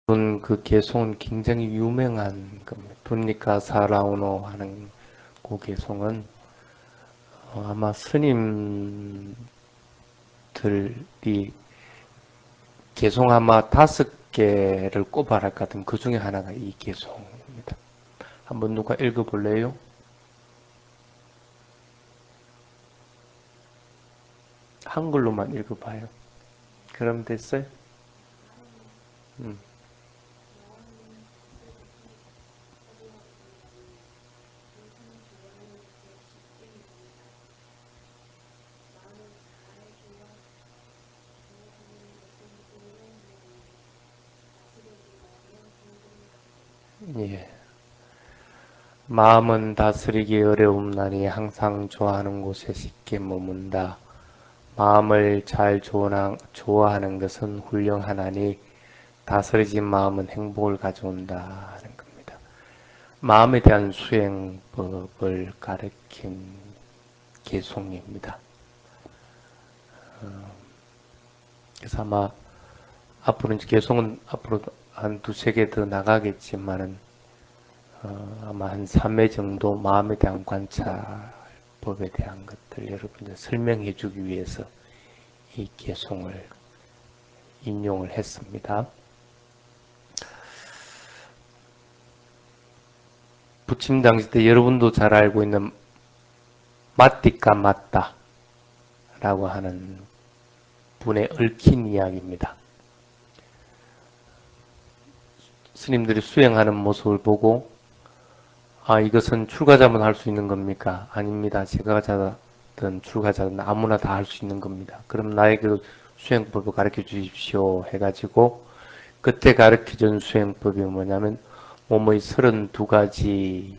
그 개송은 굉장히 유명한 겁니다. 분리카 사라우노 하는 그 개송은 아마 스님들이 개송 아마 5개를 꼽아랄 것 같으면 그 중에 하나가 이 개송입니다. 한번 누가 읽어볼래요? 한글로만 읽어봐요. 그럼 됐어요? 음. 예. 마음은 다스리기 어려움나니 항상 좋아하는 곳에 쉽게 머문다. 마음을 잘 좋아하는 것은 훌륭하나니 다스려진 마음은 행복을 가져온다 하는 겁니다. 마음에 대한 수행법을 가르친 개송입니다. 그래서 아마 앞으로 이제 개송은 앞으로 한 2~3개 더 나가겠지만은 아마 한 3회 정도 마음에 대한 관찰법에 대한 것들 여러분들 설명해 주기 위해서 이 개송을 인용을 했습니다. 부침 당시 때 여러분도 잘 알고 있는 마띠까 맞다 라고 하는 분의 얽힌 이야기입니다. 스님들이 수행하는 모습을 보고 이것은 출가자만 할 수 있는 겁니까? 아닙니다. 제가자든 출가자든 아무나 다 할 수 있는 겁니다. 그럼 나에게 수행법을 가르쳐 주십시오 해가지고 그때 가르쳐준 수행법이 뭐냐면 몸의 32가지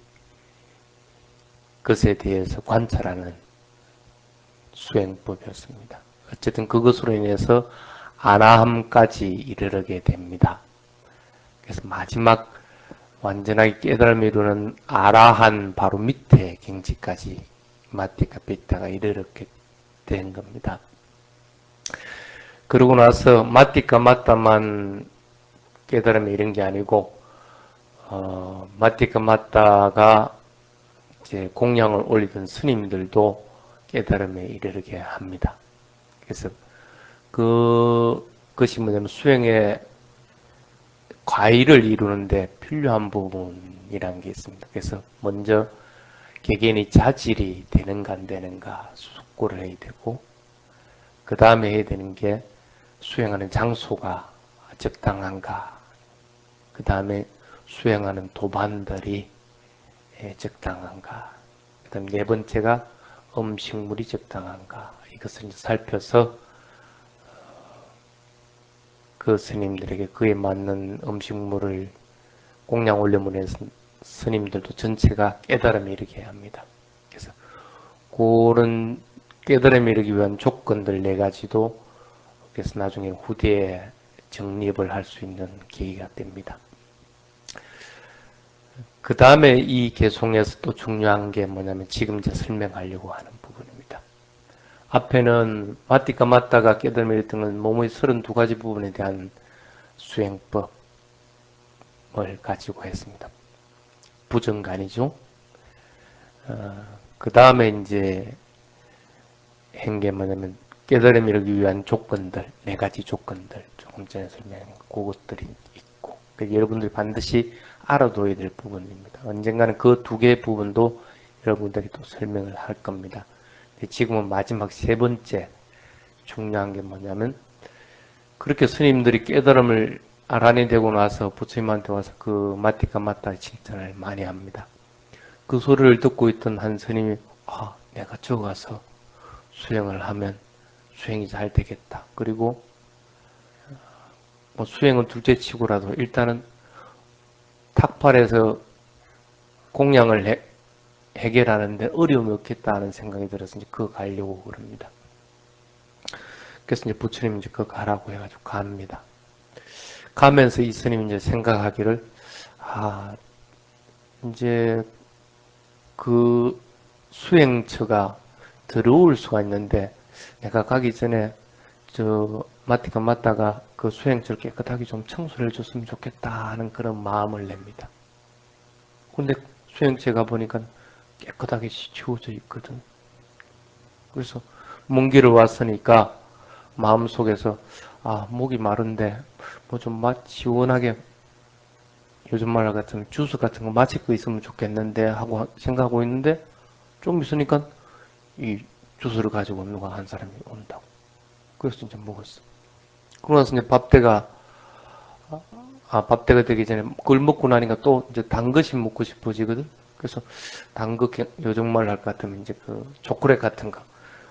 것에 대해서 관찰하는 수행법이었습니다. 어쨌든 그것으로 인해서 아나함까지 이르게 됩니다. 그래서 마지막 완전하게 깨달음을 이루는 아라한 바로 밑에 경지까지 마띠카 삐타가 이르게 된 겁니다. 그러고 나서 마띠카 마따만 깨달음에 이른 게 아니고 마띠카 마따가 이제 공양을 올리던 스님들도 깨달음에 이르게 합니다. 그래서 그것이 뭐냐면 수행의 과일을 이루는데 필요한 부분이라는 게 있습니다. 그래서 먼저 개개인이 자질이 되는가 안 되는가 숙고를 해야 되고 그 다음에 해야 되는 게 수행하는 장소가 적당한가 그 다음에 수행하는 도반들이 적당한가 그 다음 네 번째가 음식물이 적당한가 이것을 살펴서 그 스님들에게 그에 맞는 음식물을 공양 올려문에 스님들도 전체가 깨달음에 이르게 합니다. 그래서 그런 깨달음에 이르기 위한 조건들 4가지도 그래서 나중에 후대에 정립을 할 수 있는 계기가 됩니다. 그 다음에 이 개송에서 또 중요한 게 뭐냐면 지금 이제 설명하려고 하는 부분입니다. 앞에는 마띠까 맞다가 깨달음에 이르던 건 몸의 32가지 부분에 대한 수행법을 가지고 했습니다. 부정간이죠. 그 다음에 이제 한 게 뭐냐면 깨달음을 이루기 위한 조건들, 4가지 조건들 조금 전에 설명한 그것들이 있고 여러분들이 반드시 알아둬야 될 부분입니다. 언젠가는 그 2개의 부분도 여러분들이 또 설명을 할 겁니다. 지금은 마지막 3번째 중요한 게 뭐냐면 그렇게 스님들이 깨달음을 알아내되고 나서 부처님한테 와서 그 마띠까 맞다 칭찬을 많이 합니다. 그 소리를 듣고 있던 한 스님이 내가 저 가서 수행을 하면 수행이 잘 되겠다. 그리고 뭐 수행은 둘째치고라도 일단은 탁팔에서 공양을 해결하는데 어려움이 없겠다는 생각이 들어서 이제 그거 가려고 그럽니다. 그래서 이제 부처님이 이제 그거 가라고 해가지고 갑니다. 가면서 이 스님이 이제 생각하기를 이제 그 수행처가 더러울 수가 있는데 내가 가기 전에 저 마티가 맞다가 그 수행처를 깨끗하게 좀 청소를 해줬으면 좋겠다 하는 그런 마음을 냅니다. 근데 수행체가 보니까 깨끗하게 치워져 있거든. 그래서 먼 길을 왔으니까 마음속에서 목이 마른데 뭐 좀 시원하게 요즘 말 같은 주스 같은 거 마실 거 있으면 좋겠는데 하고 생각하고 있는데 좀 있으니까 이 주스를 가지고 누가 한 사람이 온다고. 그래서 이제 먹었어. 그러고 나서 이제 밥때가 되기 전에 그걸 먹고 나니까 또 이제 단 것이 먹고 싶어지거든. 그래서 단 거, 요즘 말 할 것 같으면 이제 그 초콜릿 같은 거.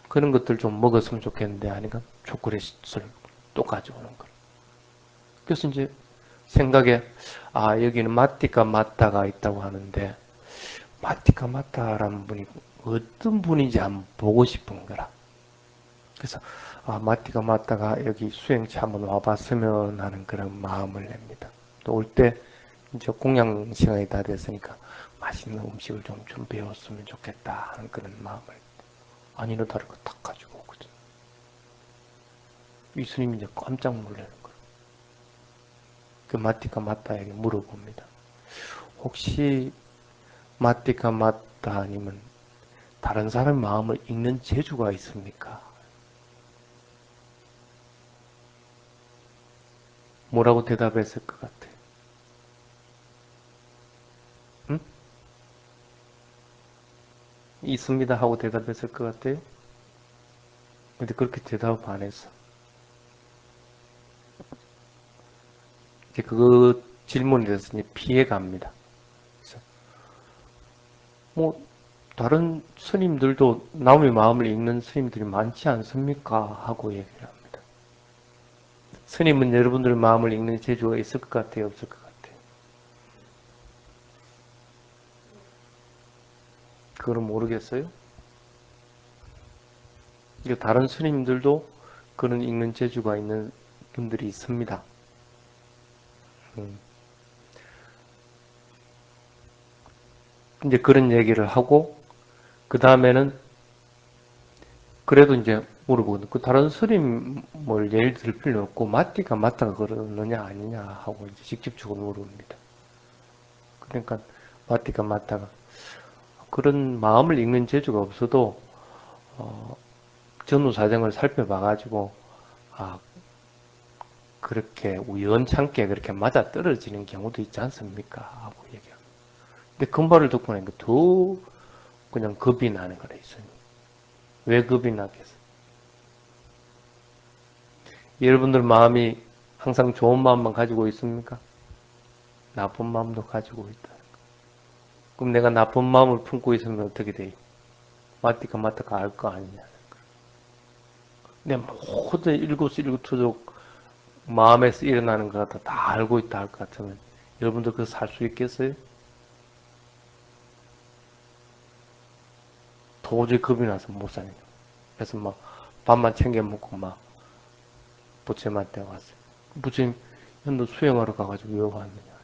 그런 것들 좀 먹었으면 좋겠는데 하니까 초콜릿을 또 가져오는 거야. 그래서 이제 생각에 여기는 마띠가 마따가 있다고 하는데 마띠가 마따라는 분이 어떤 분인지 한번 보고 싶은 거라. 그래서 마띠가 마따가 여기 수행체 한번 와봤으면 하는 그런 마음을 냅니다. 또 올 때 이제 공양 시간이 다 됐으니까 맛있는 음식을 좀 준비해왔으면 좋겠다 하는 그런 마음을 아니나 다를까 딱 가지고 오거든. 이 스님이 이제 깜짝 놀라는 거예요. 그 마띠가 마따에게 물어봅니다. 혹시 마띠가 마따 아니면 다른 사람 마음을 읽는 재주가 있습니까? 뭐라고 대답했을 것 같아? 응? 있습니다 하고 대답했을 것 같아요? 근데 그렇게 대답 안 했어. 이제 그 질문에 대해서 이제 피해갑니다. 그래서 뭐 다른 스님들도 남의 마음을 읽는 스님들이 많지 않습니까? 하고 얘기를 합니다. 스님은 여러분들 마음을 읽는 재주가 있을 것 같아요? 없을 것 같아요? 그걸 모르겠어요? 다른 스님들도 그런 읽는 재주가 있는 분들이 있습니다. 이제 그런 얘기를 하고 그 다음에는 그래도 이제 물어보거든. 그 다른 스님을 예를 들 필요 없고 마띠가 맞다가 그러느냐 아니냐 하고 이제 직접적으로 물어봅니다. 그러니까 마띠가 맞다가 그런 마음을 읽는 재주가 없어도 전후 사정을 살펴봐가지고 아 그렇게 우연찮게 그렇게 맞아 떨어지는 경우도 있지 않습니까? 하고 얘기합니다. 근데 그 말을 듣고 나니까 더 그냥 겁이 나는 거라 있어요. 왜 겁이 나겠어? 여러분들 마음이 항상 좋은 마음만 가지고 있습니까? 나쁜 마음도 가지고 있다. 그럼 내가 나쁜 마음을 품고 있으면 어떻게 돼? 맞디가 맞다가 알 거 아니냐. 내 모든 일거수일투족 마음에서 일어나는 것 같아 다 알고 있다 할 것 같으면 여러분들 그거 살 수 있겠어요? 도저히 겁이 나서 못 사요. 그래서 막 밥만 챙겨 먹고 막 부처님한테 왔어요. 부처님, 너 수행하러 가가지고 왜 왔느냐.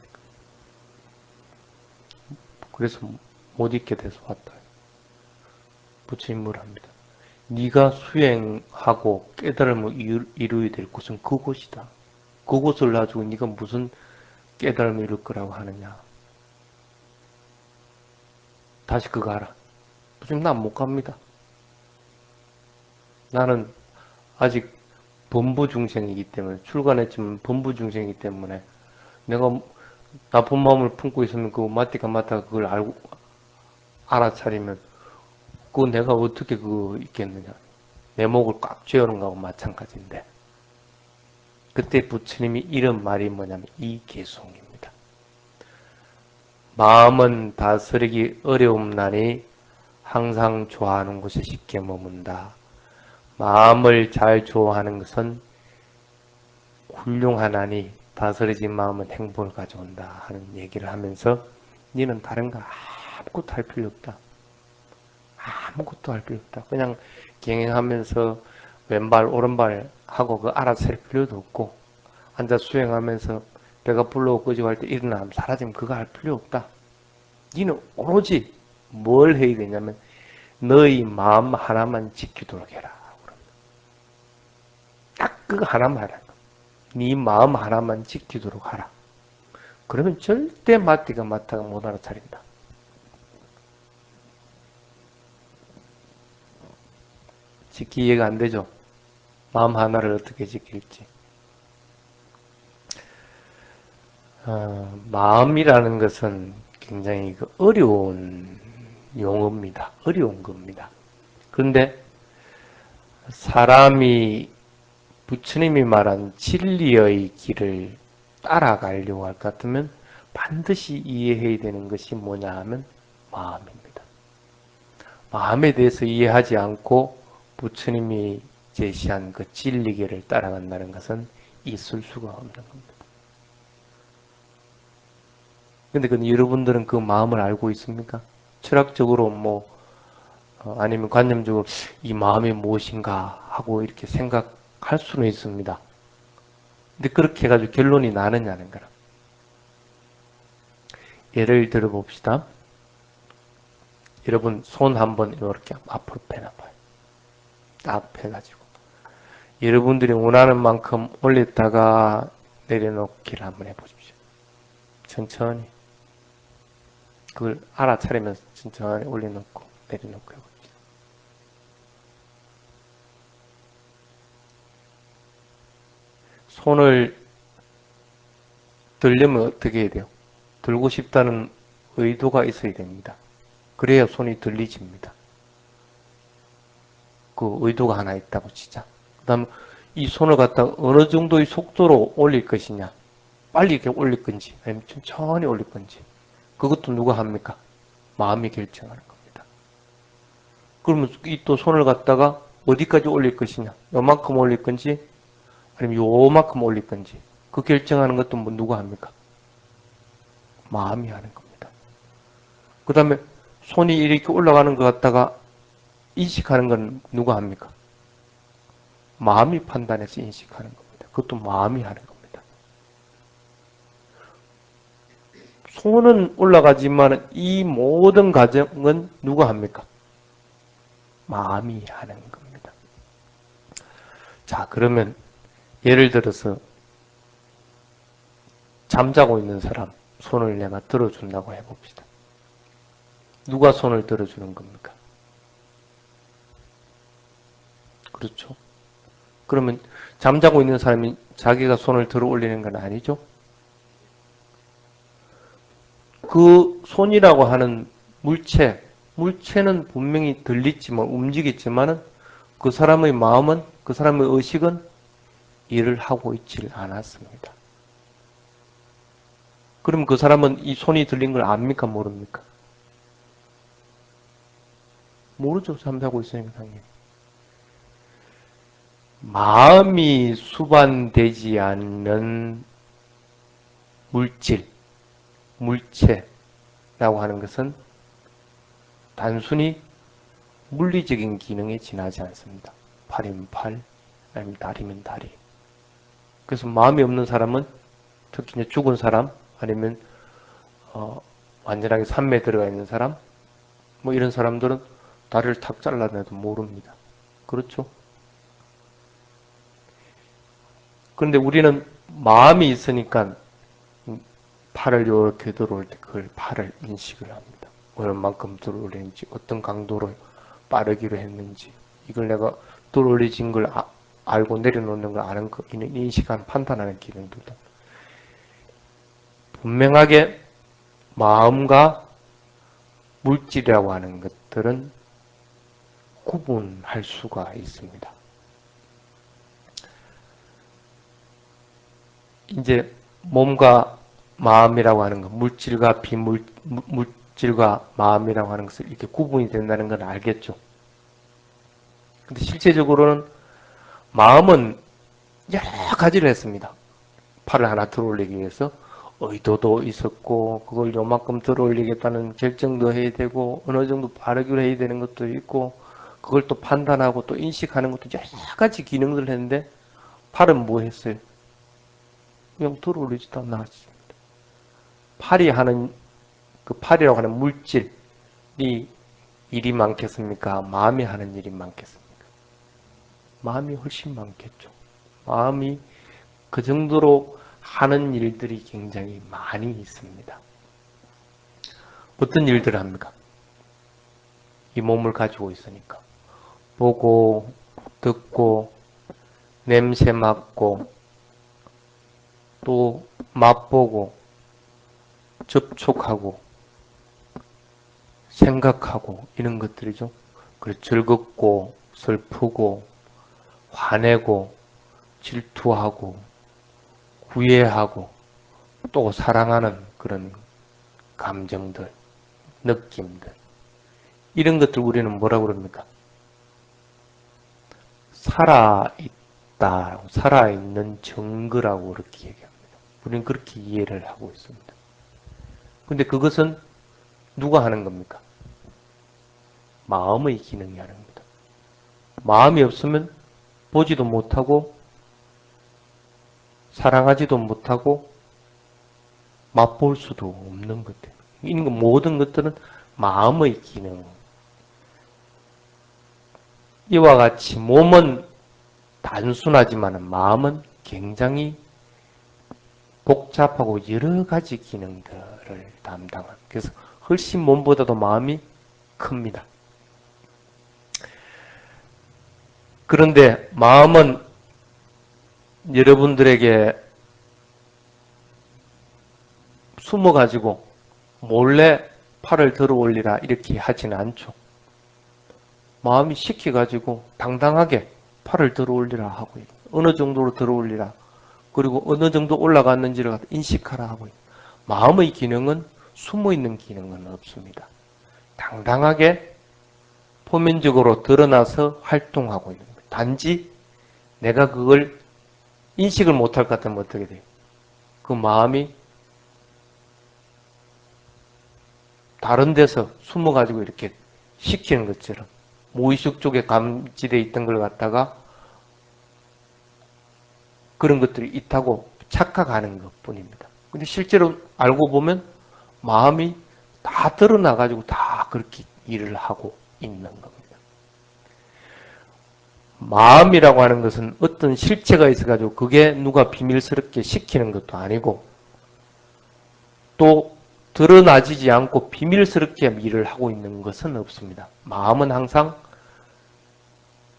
그래서 못 있게 돼서 왔다. 부처님 뭐랍니다. 네가 수행하고 깨달음을 이루어야 될 곳은 그곳이다. 그곳을 놔주고 네가 무슨 깨달음을 이룰 거라고 하느냐. 다시 그거 알아. 부처님 난 못 갑니다. 나는 아직 범부 중생이기 때문에 출간했지만 범부 중생이기 때문에 내가 나쁜 마음을 품고 있으면 그 마띠가 맞다 그걸 알고 알아차리면 그거 내가 어떻게 그거 있겠느냐. 내 목을 꽉 쥐어놓은 거하고 마찬가지인데 그때 부처님이 이런 말이 뭐냐면 이 개송입니다. 마음은 다스리기 어려움나니 항상 좋아하는 곳에 쉽게 머문다. 마음을 잘 좋아하는 것은 훌륭하나니 다스려진 마음은 행복을 가져온다 하는 얘기를 하면서 니는 다른 거 아무것도 할 필요 없다. 아무것도 할 필요 없다. 그냥 경행하면서 왼발 오른발 하고 그 알아서 할 필요도 없고 앉아 수행하면서 배가 불러오고 끄지고 할 때 일어나면 사라지면 그거 할 필요 없다. 니는 오로지 뭘 해야 되냐면 너희 마음 하나만 지키도록 해라. 딱 그거 하나만 하라. 네 마음 하나만 지키도록 하라. 그러면 절대 마띠가 마타가 못 알아차린다. 지키 이해가 안 되죠? 마음 하나를 어떻게 지킬지. 마음이라는 것은 굉장히 어려운 용어입니다. 어려운 겁니다. 그런데 사람이 부처님이 말한 진리의 길을 따라가려고 할 것 같으면 반드시 이해해야 되는 것이 뭐냐 하면 마음입니다. 마음에 대해서 이해하지 않고 부처님이 제시한 그 진리길을 따라간다는 것은 있을 수가 없는 겁니다. 근데 여러분들은 그 마음을 알고 있습니까? 철학적으로 아니면 관념적으로 이 마음이 무엇인가 하고 이렇게 생각할 수는 있습니다. 근데 그렇게 해가지고 결론이 나느냐는 거라. 예를 들어 봅시다. 여러분 손 한번 이렇게 앞으로 펴놔봐요. 딱 펴가지고 여러분들이 원하는 만큼 올렸다가 내려놓기를 한번 해보십시오. 천천히 그걸 알아차리면서 천천히 올려놓고 내려놓고 해봅시다. 손을 들려면 어떻게 해야 돼요? 들고 싶다는 의도가 있어야 됩니다. 그래야 손이 들리집니다. 그 의도가 하나 있다고 치자. 그 다음 이 손을 갖다 어느 정도의 속도로 올릴 것이냐. 빨리 이렇게 올릴 건지 아니면 천천히 올릴 건지 그것도 누가 합니까? 마음이 결정하는 겁니다. 그러면 이 또 손을 갖다가 어디까지 올릴 것이냐. 요만큼 올릴 건지 아니면 요만큼 올릴 건지 그 결정하는 것도 누가 합니까? 마음이 하는 겁니다. 그 다음에 손이 이렇게 올라가는 것 같다가 인식하는 건 누가 합니까? 마음이 판단해서 인식하는 겁니다. 그것도 마음이 하는 겁니다. 손은 올라가지만 이 모든 과정은 누가 합니까? 마음이 하는 겁니다. 자, 그러면 예를 들어서 잠자고 있는 사람 손을 내가 들어준다고 해봅시다. 누가 손을 들어주는 겁니까? 그렇죠? 그러면 잠자고 있는 사람이 자기가 손을 들어 올리는 건 아니죠? 그 손이라고 하는 물체는 분명히 들리지만 움직이지만은 그 사람의 마음은 그 사람의 의식은 일을 하고 있지를 않았습니다. 그럼 그 사람은 이 손이 들린 걸 압니까 모릅니까? 모르죠. 잠자고 있으니까 당연히. 마음이 수반되지 않는 물체라고 하는 것은 단순히 물리적인 기능에 지나지 않습니다. 팔이면 팔, 아니면 다리면 다리. 그래서 마음이 없는 사람은 특히 이제 죽은 사람, 아니면 완전하게 산매에 들어가 있는 사람, 이런 사람들은 다리를 탁 잘라내도 모릅니다. 그렇죠? 그런데 우리는 마음이 있으니까 팔을 이렇게 들어올 때 그걸 팔을 인식을 합니다. 얼만큼 들어올리는지, 어떤 강도로 빠르기로 했는지, 이걸 내가 들어올리진 걸 알고 내려놓는 걸 아는 거, 인식하는, 판단하는 기능들도. 분명하게 마음과 물질이라고 하는 것들은 구분할 수가 있습니다. 이제 몸과 마음이라고 하는 것, 물질과 물질과 마음이라고 하는 것을 이렇게 구분이 된다는 건 알겠죠. 근데 실제적으로는 마음은 여러 가지를 했습니다. 팔을 하나 들어올리기 위해서 의도도 있었고, 그걸 요만큼 들어올리겠다는 결정도 해야 되고, 어느 정도 바르기로 해야 되는 것도 있고, 그걸 또 판단하고 또 인식하는 것도 여러 가지 기능들을 했는데, 팔은 뭐 했어요? 그냥 들어올리지도 않았습니다. 팔이 하는, 그 팔이라고 하는 물질이 일이 많겠습니까? 마음이 하는 일이 많겠습니까? 마음이 훨씬 많겠죠. 마음이 그 정도로 하는 일들이 굉장히 많이 있습니다. 어떤 일들을 합니까? 이 몸을 가지고 있으니까. 보고, 듣고, 냄새 맡고, 또 맛보고, 접촉하고, 생각하고, 이런 것들이죠. 그리고 즐겁고, 슬프고, 화내고, 질투하고, 구애하고, 또 사랑하는 그런 감정들, 느낌들. 이런 것들 우리는 뭐라고 그럽니까? 살아있다, 살아있는 증거라고 그렇게 얘기합니다. 우리는 그렇게 이해를 하고 있습니다. 근데 그것은 누가 하는 겁니까? 마음의 기능이 하는 겁니다. 마음이 없으면 보지도 못하고 사랑하지도 못하고 맛볼 수도 없는 것들. 이 모든 것들은 마음의 기능. 이와 같이 몸은 단순하지만 마음은 굉장히 복잡하고 여러 가지 기능들을 담당합니다. 그래서 훨씬 몸보다도 마음이 큽니다. 그런데 마음은 여러분들에게 숨어가지고 몰래 팔을 들어 올리라 이렇게 하지는 않죠. 마음이 시켜가지고 당당하게 팔을 들어 올리라 하고 있어요. 어느 정도로 들어 올리라. 그리고 어느 정도 올라갔는지를 인식하라 하고 있어요. 마음의 기능은 숨어있는 기능은 없습니다. 당당하게 표면적으로 드러나서 활동하고 있는 거예요. 단지 내가 그걸 인식을 못할 것 같으면 어떻게 돼요? 그 마음이 다른 데서 숨어가지고 이렇게 시키는 것처럼 무의식 쪽에 감지되어 있던 걸 갖다가 그런 것들이 있다고 착각하는 것 뿐입니다. 근데 실제로 알고 보면 마음이 다 드러나가지고 다 그렇게 일을 하고 있는 겁니다. 마음이라고 하는 것은 어떤 실체가 있어가지고 그게 누가 비밀스럽게 시키는 것도 아니고 또 드러나지지 않고 비밀스럽게 일을 하고 있는 것은 없습니다. 마음은 항상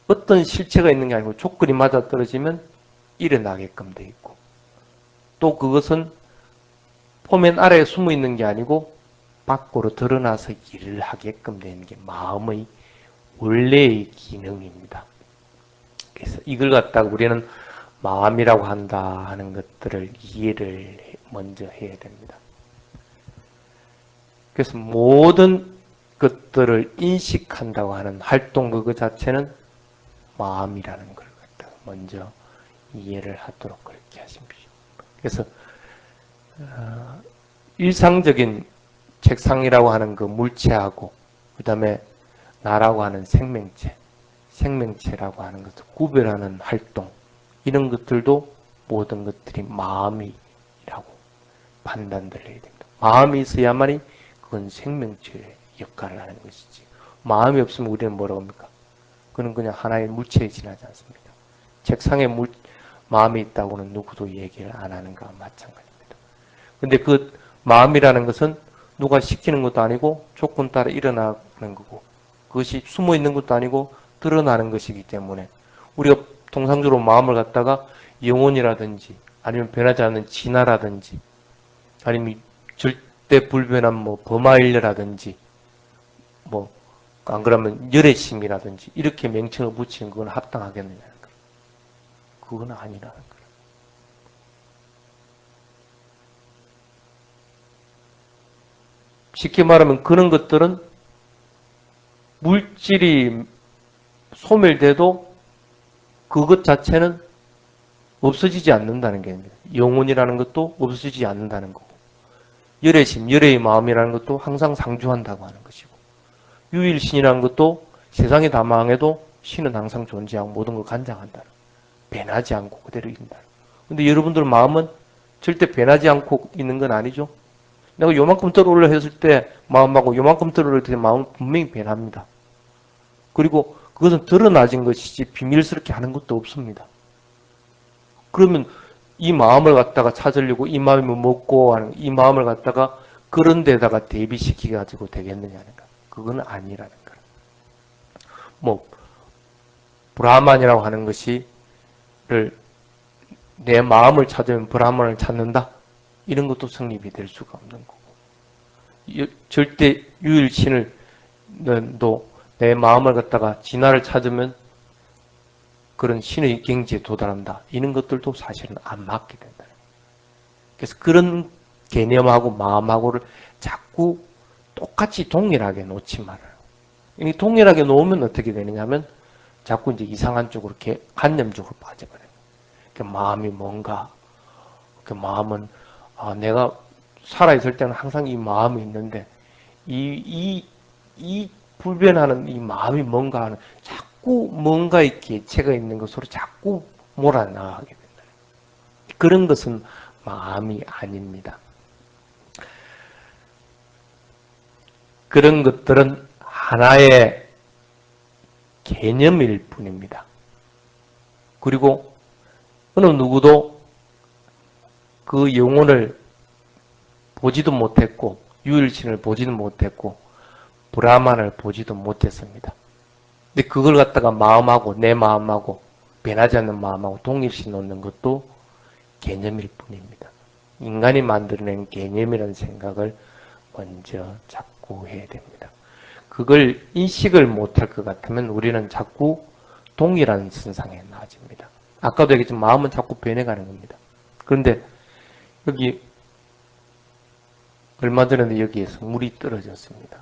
어떤 실체가 있는 게 아니고 조건이 맞아떨어지면 일어나게끔 돼 있고 또 그것은 표면 아래에 숨어 있는 게 아니고 밖으로 드러나서 일을 하게끔 되는 게 마음의 원래의 기능입니다. 그래서 이걸 갖다가 우리는 마음이라고 한다 하는 것들을 이해를 먼저 해야 됩니다. 그래서 모든 것들을 인식한다고 하는 활동 그거 자체는 마음이라는 걸 갖다가 먼저 이해를 하도록 그렇게 하십시오. 그래서 일상적인 책상이라고 하는 그 물체하고 그 다음에 나라고 하는 생명체라고 하는 것을 구별하는 활동 이런 것들도 모든 것들이 마음이라고 판단을 해야 됩니다. 마음이 있어야만이 그건 생명체의 역할을 하는 것이지 마음이 없으면 우리는 뭐라고 합니까? 그건 그냥 하나의 물체에 지나지 않습니다. 책상에 마음이 있다고는 누구도 얘기를 안 하는 것과 마찬가지입니다. 근데 그 마음이라는 것은 누가 시키는 것도 아니고 조건 따라 일어나는 거고 그것이 숨어 있는 것도 아니고 드러나는 것이기 때문에 우리가 통상적으로 마음을 갖다가 영혼이라든지 아니면 변하지 않는 진화라든지 아니면 절대 불변한 뭐 범하일려라든지 뭐 안 그러면 열애심이라든지 이렇게 명칭을 붙이는 그건 합당하겠느냐는 거예요. 그건 아니라는 거예요. 쉽게 말하면 그런 것들은 물질이 소멸돼도 그것 자체는 없어지지 않는다는 게 아닙니다. 영혼이라는 것도 없어지지 않는다는 거고 열애심, 열애의 마음이라는 것도 항상 상주한다고 하는 것이고 유일신이라는 것도 세상이 다 망해도 신은 항상 존재하고 모든 걸 간장한다는 변하지 않고 그대로 있는다. 근데 여러분들 마음은 절대 변하지 않고 있는 건 아니죠. 내가 요만큼 들어올려 했을 때 마음하고 요만큼 들어올릴 때 마음은 분명히 변합니다. 그리고 그것은 드러나진 것이지 비밀스럽게 하는 것도 없습니다. 그러면 이 마음을 갖다가 찾으려고 이 마음이 먹고 하는 이 마음을 갖다가 그런 데다가 대비시키 가지고 되겠느냐는 거. 그건 아니라는 거예요. 뭐 브라만이라고 하는 것이 내 마음을 찾으면 브라만을 찾는다. 이런 것도 성립이 될 수가 없는 거고. 절대 유일신을 내 마음을 갖다가 진화를 찾으면 그런 신의 경지에 도달한다. 이런 것들도 사실은 안 맞게 된다. 그래서 그런 개념하고 마음하고를 자꾸 똑같이 동일하게 놓지 말아요. 이 동일하게 놓으면 어떻게 되느냐 하면 자꾸 이제 이상한 쪽으로 이렇게 관념적으로 빠져버려요. 그러니까 마음이 뭔가, 그 마음은, 내가 살아있을 때는 항상 이 마음이 있는데, 이 불변하는 이 마음이 뭔가 하는, 자꾸 뭔가의 개체가 있는 것으로 자꾸 몰아나가게 된다. 그런 것은 마음이 아닙니다. 그런 것들은 하나의 개념일 뿐입니다. 그리고 어느 누구도 그 영혼을 보지도 못했고 유일신을 보지도 못했고 브라만을 보지도 못했습니다. 근데 그걸 갖다가 마음하고 내 마음하고 변하지 않는 마음하고 동일시 놓는 것도 개념일 뿐입니다. 인간이 만들어낸 개념이라는 생각을 먼저 자꾸 해야 됩니다. 그걸 인식을 못할 것 같으면 우리는 자꾸 동일한 선상에 나아집니다. 아까도 얘기했지만 마음은 자꾸 변해가는 겁니다. 그런데 여기 얼마 전에도 여기에서 물이 떨어졌습니다.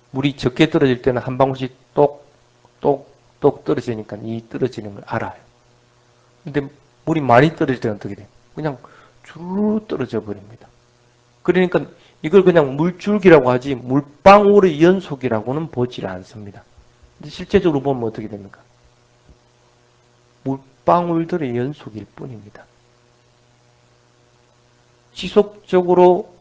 물이 적게 떨어질 때는 한 방울씩 똑 떨어지니까 이 떨어지는 걸 알아요. 근데 물이 많이 떨어질 때는 어떻게 돼요? 그냥 쭉 떨어져 버립니다. 그러니까 이걸 그냥 물줄기라고 하지 물방울의 연속이라고는 보질 않습니다. 근데 실제적으로 보면 어떻게 됩니까? 물방울들의 연속일 뿐입니다. 지속적으로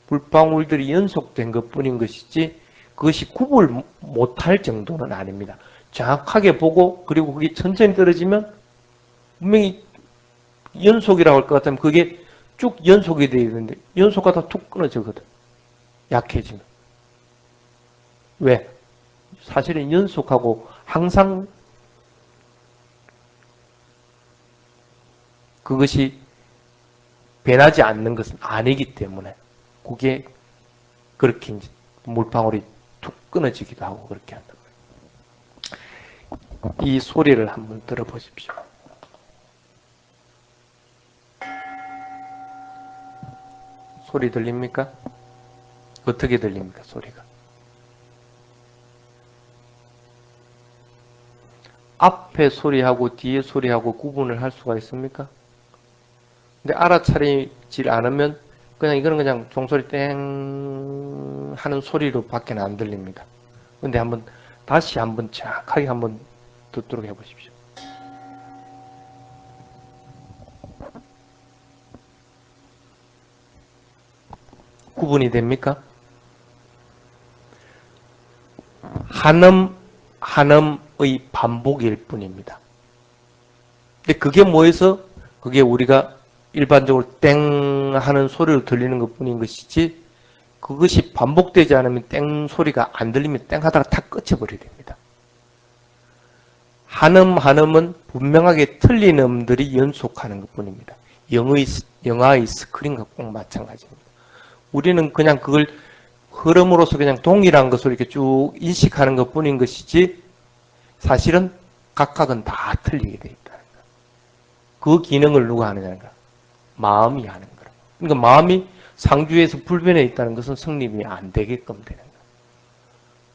물방울들이 연속된 것뿐인 것이지 그것이 구분을 못할 정도는 아닙니다. 정확하게 보고 그리고 그게 천천히 떨어지면 분명히 연속이라고 할 것 같으면 그게 쭉 연속이 되어 있는데 연속하다 툭 끊어지거든. 약해지면. 왜? 사실은 연속하고 항상 그것이 변하지 않는 것은 아니기 때문에 그게 그렇게 이제 물방울이 툭 끊어지기도 하고 그렇게 한다. 이 소리를 한번 들어보십시오. 소리 들립니까? 어떻게 들립니까? 소리가. 앞에 소리하고 뒤에 소리하고 구분을 할 수가 있습니까? 근데 알아차리질 않으면 그냥 이거는 그냥 종소리 땡 하는 소리로 밖에 안 들립니다. 근데 다시 한번 정확하게 한번 듣도록 해보십시오. 구분이 됩니까? 한음의 반복일 뿐입니다. 근데 그게 뭐해서 그게 우리가 일반적으로 땡 하는 소리로 들리는 것 뿐인 것이지 그것이 반복되지 않으면 땡 소리가 안 들리면 땡 하다가 다 끝쳐버려야 됩니다. 한음은 분명하게 틀린 음들이 연속하는 것 뿐입니다. 영화의 스크린과 꼭 마찬가지입니다. 우리는 그냥 그걸 흐름으로서 그냥 동일한 것을 이렇게 쭉 인식하는 것 뿐인 것이지 사실은 각각은 다 틀리게 되어 있다는 거예요. 그 기능을 누가 하느냐는 거예요. 마음이 하는 거예요. 그러니까 마음이 상주에서 불변해 있다는 것은 성립이 안 되게끔 되는 거예요.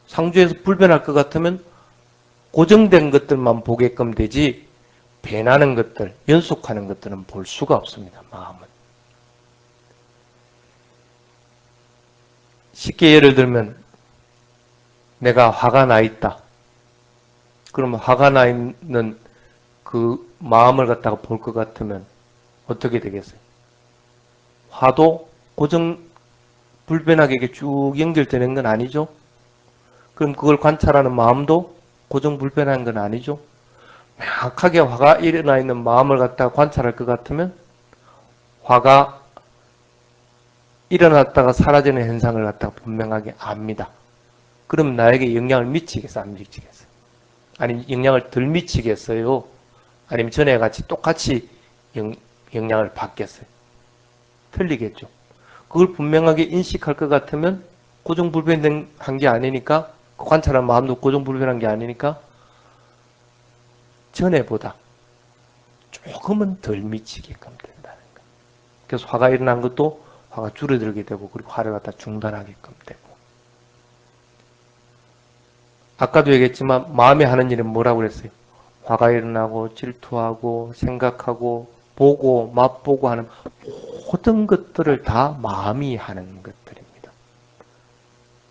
상주에서 불변할 것 같으면 고정된 것들만 보게끔 되지 변하는 것들, 연속하는 것들은 볼 수가 없습니다. 마음은. 쉽게 예를 들면 내가 화가 나 있다. 그러면 화가 나 있는 그 마음을 갖다가 볼 것 같으면 어떻게 되겠어요? 화도 고정 불변하게 이렇게 쭉 연결되는 건 아니죠? 그럼 그걸 관찰하는 마음도 고정 불변한 건 아니죠? 명확하게 화가 일어나 있는 마음을 갖다가 관찰할 것 같으면 화가 일어났다가 사라지는 현상을 갖다가 분명하게 압니다. 그럼 나에게 영향을 미치겠어, 안 미치겠어? 아니면 영향을 덜 미치겠어요? 아니면 전에 같이 똑같이 영향을 받겠어요? 틀리겠죠. 그걸 분명하게 인식할 것 같으면 고정불변한 게 아니니까, 관찰한 마음도 고정불변한 게 아니니까 전에보다 조금은 덜 미치게끔 된다는 거예요. 그래서 화가 일어난 것도 화가 줄어들게 되고, 그리고 화를 갖다 중단하게끔 되고. 아까도 얘기했지만 마음이 하는 일은 뭐라고 그랬어요? 화가 일어나고 질투하고 생각하고 보고 맛보고 하는 모든 것들을 다 마음이 하는 것들입니다.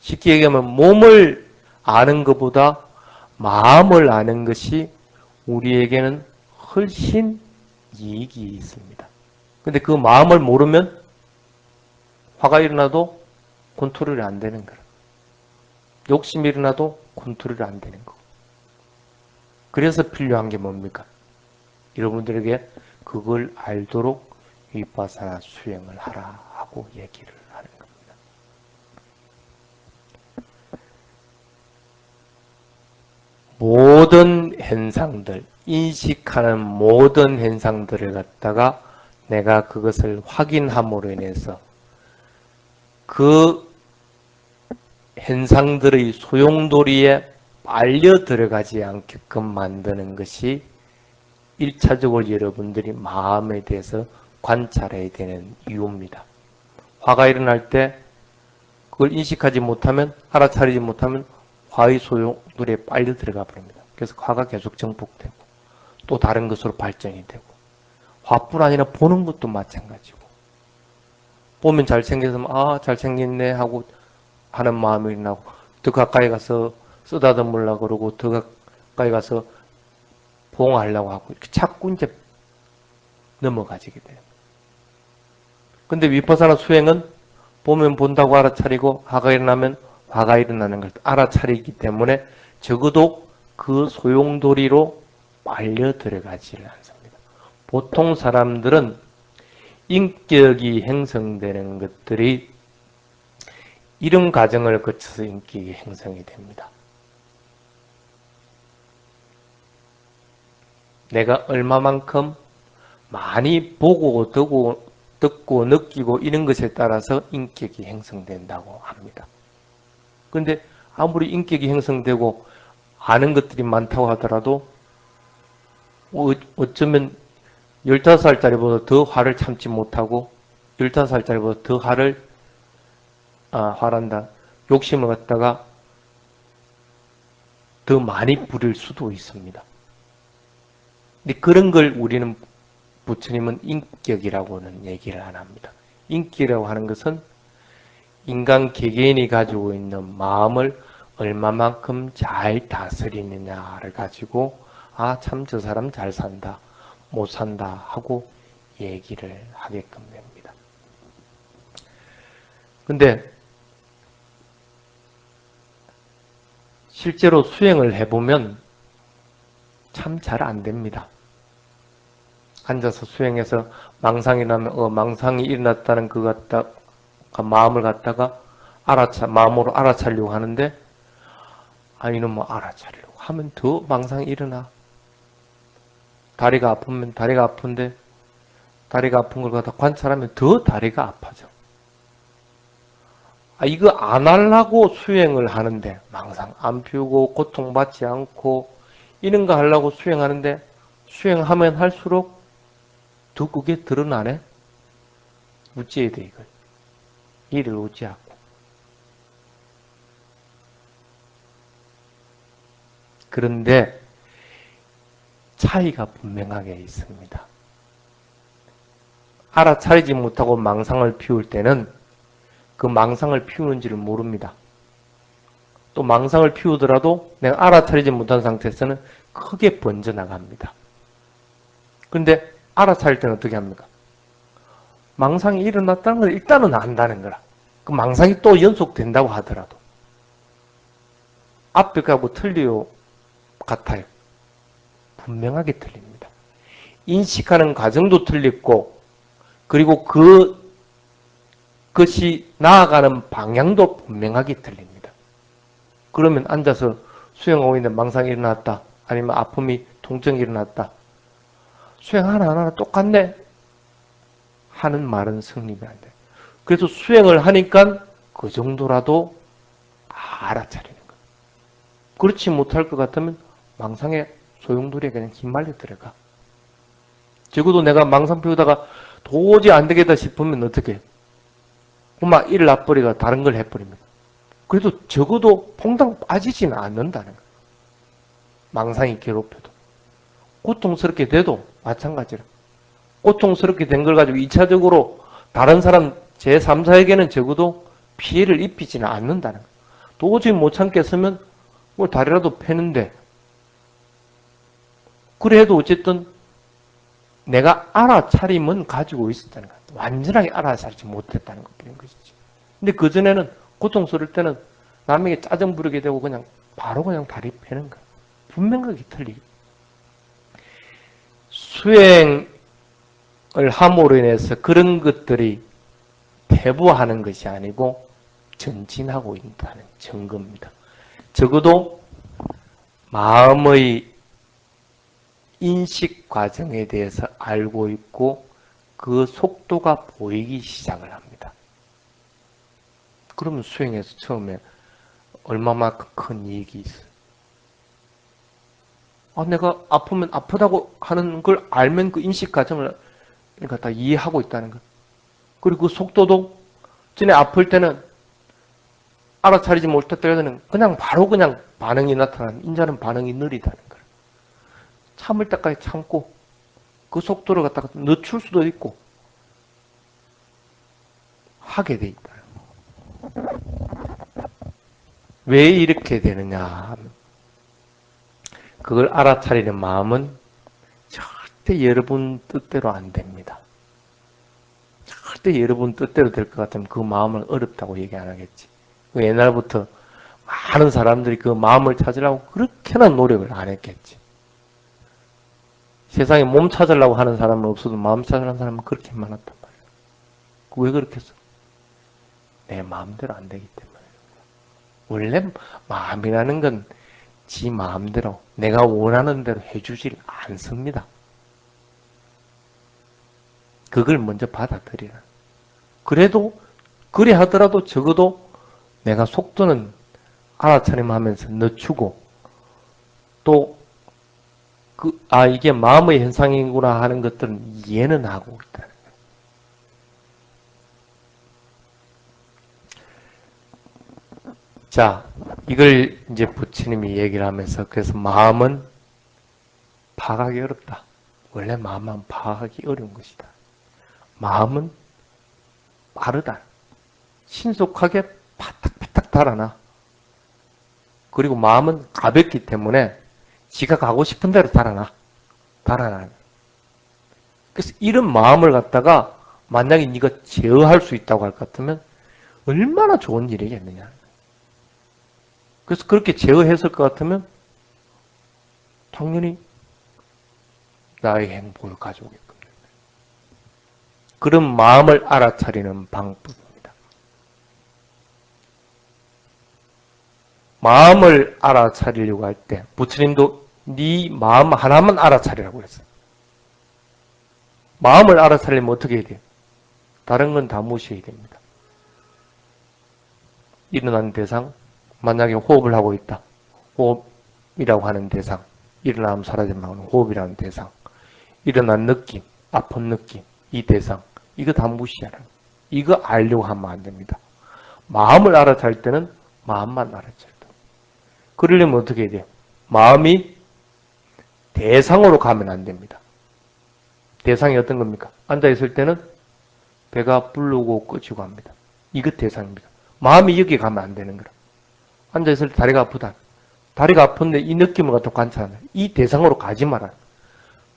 쉽게 얘기하면 몸을 아는 것보다 마음을 아는 것이 우리에게는 훨씬 이익이 있습니다. 근데 그 마음을 모르면 화가 일어나도 컨트롤이 안 되는 거예요. 욕심이 일어나도 컨트롤이 안 되는 거고. 그래서 필요한 게 뭡니까? 여러분들에게 그걸 알도록 위파사나 수행을 하라 하고 얘기를 하는 겁니다. 모든 현상들, 인식하는 모든 현상들을 갖다가 내가 그것을 확인함으로 인해서 그 현상들의 소용돌이에 빨려 들어가지 않게끔 만드는 것이 1차적으로 여러분들이 마음에 대해서 관찰해야 되는 이유입니다. 화가 일어날 때 그걸 인식하지 못하면, 알아차리지 못하면 화의 소용돌이에 빨려 들어가 버립니다. 그래서 화가 계속 정복되고 또 다른 것으로 발전이 되고, 화뿐 아니라 보는 것도 마찬가지고, 보면 잘생겨서 잘생겼네 하고 하는 마음이 나고, 더 가까이 가서 쓰다듬으려고 그러고, 더 가까이 가서 보호하려고 하고, 이렇게 자꾸 이제 넘어가지게 돼요. 근데 위파사나 수행은 보면 본다고 알아차리고, 화가 일어나면 화가 일어나는 걸 알아차리기 때문에 적어도 그 소용돌이로 빨려 들어가지를 않습니다. 보통 사람들은 인격이 형성되는 것들이 이런 과정을 거쳐서 인격이 형성이 됩니다. 내가 얼마만큼 많이 보고 듣고 느끼고 이런 것에 따라서 인격이 형성된다고 합니다. 그런데 아무리 인격이 형성되고 아는 것들이 많다고 하더라도 어쩌면 15살짜리보다 더 화를 참지 못하고 15살짜리보다 더 화란다. 욕심을 갖다가 더 많이 부릴 수도 있습니다. 근데 그런 걸 우리는 부처님은 인격이라고는 얘기를 안 합니다. 인격이라고 하는 것은 인간 개개인이 가지고 있는 마음을 얼마만큼 잘 다스리느냐를 가지고 참 저 사람 잘 산다, 못 산다 하고 얘기를 하게끔 됩니다. 근데 실제로 수행을 해보면 참 잘 안 됩니다. 앉아서 수행해서 망상이 나면 망상이 일어났다는 그 마음을 갖다가 마음으로 알아차리려고 하는데 이놈 알아차리려고 하면 더 망상이 일어나. 다리가 아프면 다리가 아픈데 다리가 아픈 걸 갖다 관찰하면 더 다리가 아파져. 이거 안 하려고 수행을 하는데 망상 안 피우고 고통받지 않고 이런 거 하려고 수행하는데 수행하면 할수록 더 그게 드러나네. 우찌해야 돼 이걸. 이를 우찌하고. 그런데 차이가 분명하게 있습니다. 알아차리지 못하고 망상을 피울 때는 그 망상을 피우는지를 모릅니다. 또 망상을 피우더라도 내가 알아차리지 못한 상태에서는 크게 번져나갑니다. 그런데 알아차릴 때는 어떻게 합니까? 망상이 일어났다는 걸 일단은 안다는 거라. 그 망상이 또 연속된다고 하더라도 앞에 가고 틀리요 같아요. 분명하게 틀립니다. 인식하는 과정도 틀리고 그리고 그것이 나아가는 방향도 분명하게 틀립니다. 그러면 앉아서 수행하고 있는데 망상이 일어났다. 아니면 아픔이 통증이 일어났다. 수행 하나하나 똑같네. 하는 말은 성립이 안 돼요. 그래서 수행을 하니까 그 정도라도 알아차리는 거예요. 그렇지 못할 것 같으면 망상에 소용돌이에 그냥 휘말려 들어가. 적어도 내가 망상 피우다가 도저히 안 되겠다 싶으면 어떻게 해요? 막 일을 놔버리가 다른 걸 해버립니다. 그래도 적어도 퐁당 빠지지는 않는다는 거예요. 망상이 괴롭혀도. 고통스럽게 돼도 마찬가지라. 고통스럽게 된 걸 가지고 2차적으로 다른 사람 제3자에게는 적어도 피해를 입히지는 않는다는 거예요. 도저히 못 참겠으면 뭘 다리라도 패는데 그래도 어쨌든 내가 알아차림은 가지고 있었다는 거예요. 완전하게 알아차리지 못했다는 것이지. 근데 그전에는 고통스러울 때는 남에게 짜증 부리게 되고 그냥 바로 그냥 다리 패는 거예요. 분명하게 틀리게. 수행을 함으로 인해서 그런 것들이 퇴보하는 것이 아니고 전진하고 있다는 증거입니다. 적어도 마음의 인식 과정에 대해서 알고 있고 그 속도가 보이기 시작을 합니다. 그러면 수행에서 처음에 얼마만큼 큰 이익이 있어요. 내가 아프면 아프다고 하는 걸 알면 그 인식 과정을 그러니까 다 이해하고 있다는 것. 그리고 그 속도도 전에 아플 때는 알아차리지 못했다 해서는 그냥 바로 그냥 반응이 나타나는 인자는 반응이 느리다는 거예요. 참을 때까지 참고 그 속도를 갖다가 늦출 수도 있고 하게 돼 있다. 왜 이렇게 되느냐 하면 그걸 알아차리는 마음은 절대 여러분 뜻대로 안 됩니다. 절대 여러분 뜻대로 될 것 같으면 그 마음은 어렵다고 얘기 안 하겠지. 옛날부터 많은 사람들이 그 마음을 찾으려고 그렇게나 노력을 안 했겠지. 세상에 몸 찾으려고 하는 사람은 없어도 마음 찾으려는 사람은 그렇게 많았단 말이야. 왜 그렇겠어? 내 마음대로 안 되기 때문에. 원래 마음이라는 건 지 마음대로 내가 원하는 대로 해주질 않습니다. 그걸 먼저 받아들이라. 그래도 그래 하더라도 적어도 내가 속도는 알아차림하면서 늦추고 또 이게 마음의 현상이구나 하는 것들은 이해는 하고 있다. 자, 이걸 이제 부처님이 얘기를 하면서 그래서 마음은 파악하기 어렵다. 원래 마음은 파악하기 어려운 것이다. 마음은 빠르다. 신속하게 파닥파닥 달아나. 그리고 마음은 가볍기 때문에 지가 가고 싶은 대로 달아나. 그래서 이런 마음을 갖다가 만약에 네가 제어할 수 있다고 할 것 같으면 얼마나 좋은 일이겠느냐. 그래서 그렇게 제어했을 것 같으면 당연히 나의 행복을 가져오게끔. 그런 마음을 알아차리는 방법입니다. 마음을 알아차리려고 할 때 부처님도 네 마음 하나만 알아차리라고 했어요. 마음을 알아차리려면 어떻게 해야 돼요? 다른 건 다 무시해야 됩니다. 일어난 대상, 만약에 호흡을 하고 있다. 호흡이라고 하는 대상, 일어나면 사라지면 호흡이라는 대상, 일어난 느낌, 아픈 느낌, 이 대상, 이거 다 무시하는 거예요. 이거 알려고 하면 안 됩니다. 마음을 알아차릴 때는 마음만 알아차려야 돼요. 그러려면 어떻게 해야 돼요? 마음이 대상으로 가면 안 됩니다. 대상이 어떤 겁니까? 앉아있을 때는 배가 부르고 꺼지고 합니다. 이거 대상입니다. 마음이 여기 가면 안 되는 거라. 앉아있을 때 다리가 아프다. 다리가 아픈데 이 느낌을 갖다 관찰하는 이 대상으로 가지 마라.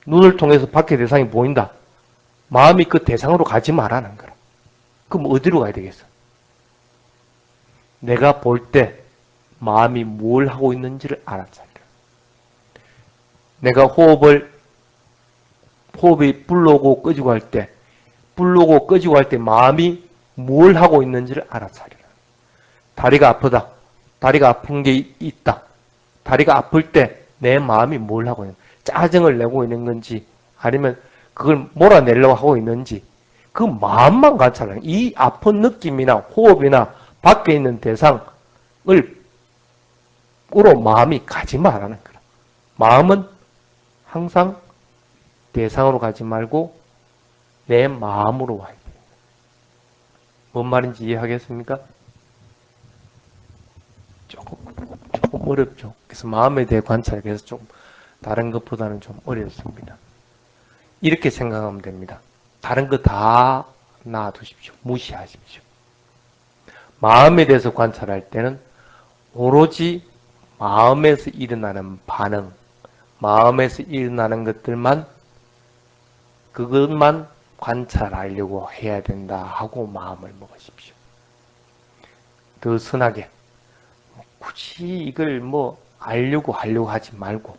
눈을 통해서 밖에 대상이 보인다. 마음이 그 대상으로 가지 말라는 거라. 그럼 어디로 가야 되겠어? 내가 볼 때 마음이 뭘 하고 있는지를 알아차리라. 내가 호흡이 불러오고 꺼지고 할 때, 불러오고 꺼지고 할 때 마음이 뭘 하고 있는지를 알아차리라. 다리가 아프다. 다리가 아픈 게 있다. 다리가 아플 때 내 마음이 뭘 하고 있는, 짜증을 내고 있는 건지, 아니면 그걸 몰아내려고 하고 있는지, 그 마음만 관찰하는, 이 아픈 느낌이나 호흡이나 밖에 있는 대상으로 마음이 가지 말라는 거야. 마음은 항상 대상으로 가지 말고 내 마음으로 와야 돼. 뭔 말인지 이해하겠습니까? 조금 어렵죠. 그래서 마음에 대해 관찰하기 위해서 좀 다른 것보다는 좀 어렵습니다. 이렇게 생각하면 됩니다. 다른 거 다 놔두십시오. 무시하십시오. 마음에 대해서 관찰할 때는 오로지 마음에서 일어나는 반응, 마음에서 일어나는 것들만, 그것만 관찰하려고 해야 된다 하고 마음을 먹으십시오. 더 선하게 굳이 이걸 뭐 하려고 하지 말고,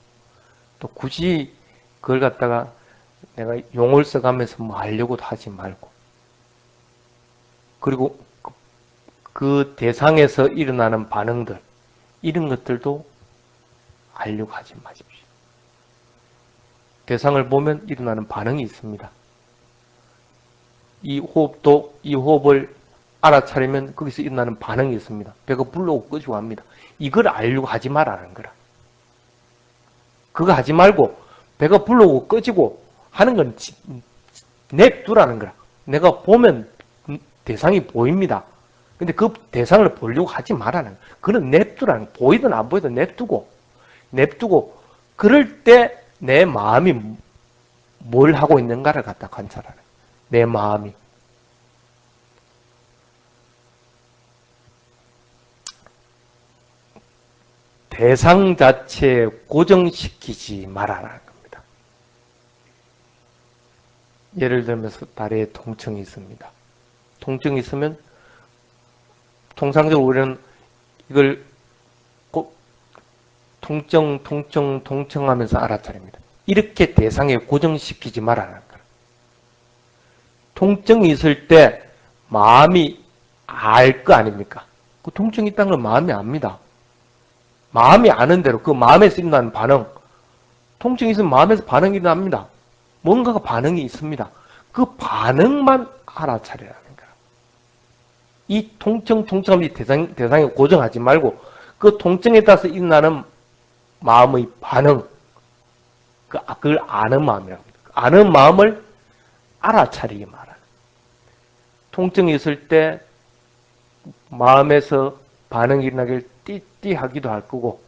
또 굳이 그걸 갖다가 내가 용을 써가면서 뭐 하려고도 하지 말고, 그리고 그 대상에서 일어나는 반응들, 이런 것들도 하려고 하지 마십시오. 대상을 보면 일어나는 반응이 있습니다. 이 호흡을 알아차리면 거기서 일어나는 반응이 있습니다. 배가 불러오고 꺼지고 합니다. 이걸 알려고 하지 말라는 거라. 그거 하지 말고 배가 불러오고 꺼지고 하는 건 냅두라는 거라. 내가 보면 대상이 보입니다. 근데 그 대상을 보려고 하지 말라는 거야. 그건 냅두라는 거야. 보이든 안 보이든 냅두고 그럴 때 내 마음이 뭘 하고 있는가를 갖다 관찰하는 거야. 내 마음이. 대상 자체에 고정시키지 말아라는 겁니다. 예를 들면서 다리에 통증이 있습니다. 통증이 있으면 통상적으로 우리는 이걸 통증하면서 알아차립니다. 이렇게 대상에 고정시키지 말아라는 거예요. 통증이 있을 때 마음이 알 거 아닙니까? 그 통증이 있다는 걸 마음이 압니다. 마음이 아는 대로 그 마음에서 일어나는 반응, 통증이 있으면 마음에서 반응이 일어납니다. 뭔가가 반응이 있습니다. 그 반응만 알아차리라는 거예요. 이 통증이 대상에 고정하지 말고 그 통증에 따라서 일어나는 마음의 반응, 그걸 아는 마음이라고 합니다. 아는 마음을 알아차리기 말하는. 통증이 있을 때 마음에서 반응이 일어나길 띠띠 하기도 할 거고,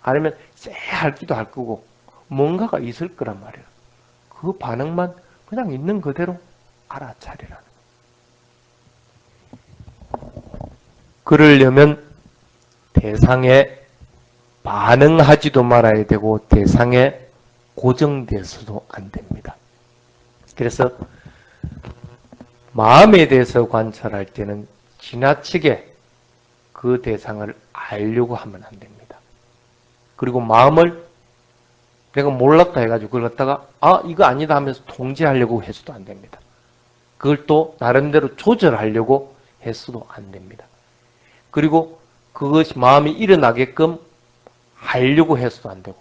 아니면 쎄 하기도 할 거고, 뭔가가 있을 거란 말이에요. 그 반응만 그냥 있는 그대로 알아차리라는. 그러려면 대상에 반응하지도 말아야 되고 대상에 고정돼서도 안 됩니다. 그래서 마음에 대해서 관찰할 때는 지나치게 그 대상을 알려고 하면 안 됩니다. 그리고 마음을 내가 몰랐다 해가지고 그걸 갖다가 이거 아니다 하면서 통제하려고 해서도 안 됩니다. 그걸 또 나름대로 조절하려고 해서도 안 됩니다. 그리고 그것이 마음이 일어나게끔 하려고 해서도 안 되고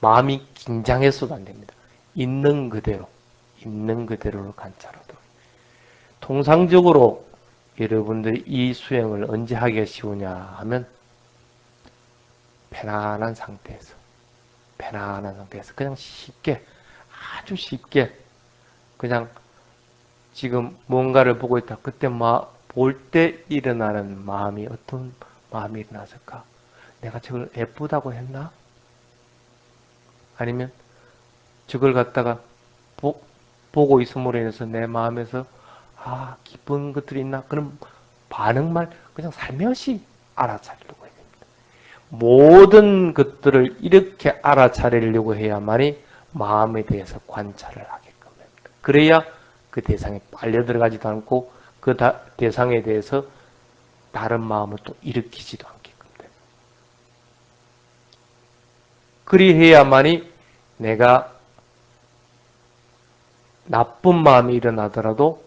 마음이 긴장해서도 안 됩니다. 있는 그대로를 관찰하도록. 통상적으로 여러분들이 이 수행을 언제 하기가 쉬우냐 하면 편안한 상태에서 그냥 쉽게, 아주 쉽게 그냥 지금 뭔가를 보고 있다. 그때 볼 때 일어나는 마음이 어떤 마음이 일어났을까? 내가 저걸 예쁘다고 했나? 아니면 저걸 갖다가 보고 있음으로 인해서 내 마음에서 기쁜 것들이 있나? 그런 반응만 그냥 살며시 알아차리려고 해야 됩니다. 모든 것들을 이렇게 알아차리려고 해야만이 마음에 대해서 관찰을 하게끔 됩니다. 그래야 그 대상에 빨려 들어가지도 않고 그 대상에 대해서 다른 마음을 또 일으키지도 않게끔 됩니다. 그리해야만이 내가 나쁜 마음이 일어나더라도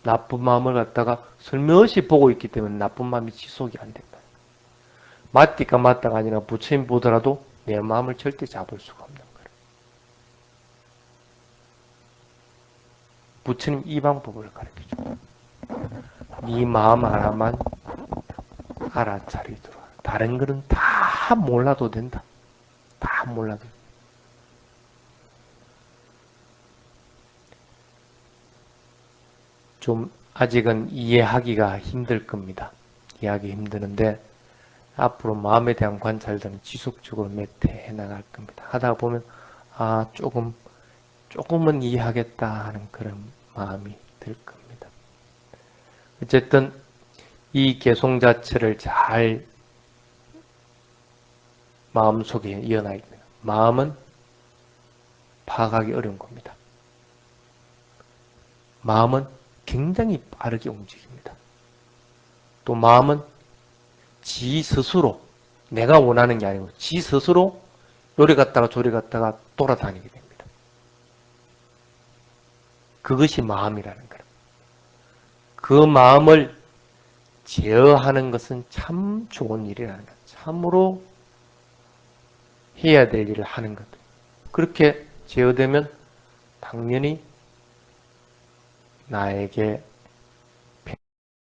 나쁜 마음을 갖다가 슬며시 보고 있기 때문에 나쁜 마음이 지속이 안 된다. 맞디가 맞다가 아니라 부처님 보더라도 내 마음을 절대 잡을 수가 없는 거예요. 부처님 이 방법을 가르쳐줘요. 네 마음 하나만 알아차리도록. 다른 거는 다 몰라도 된다. 다 몰라도 된다. 좀 아직은 이해하기가 힘들 겁니다. 이해하기 힘드는데 앞으로 마음에 대한 관찰들은 지속적으로 몇 해 해나갈 겁니다. 하다 보면 조금은 이해하겠다 하는 그런 마음이 들 겁니다. 어쨌든 이 개송 자체를 잘 마음속에 이어나야 됩니다. 마음은 파악하기 어려운 겁니다. 마음은 굉장히 빠르게 움직입니다. 또 마음은 지 스스로 내가 원하는 게 아니고 지 스스로 요리 갔다가 저리 갔다가 돌아다니게 됩니다. 그것이 마음이라는 거예요. 그 마음을 제어하는 것은 참 좋은 일이라는 거예요. 참으로 해야 될 일을 하는 것. 그렇게 제어되면 당연히 나에게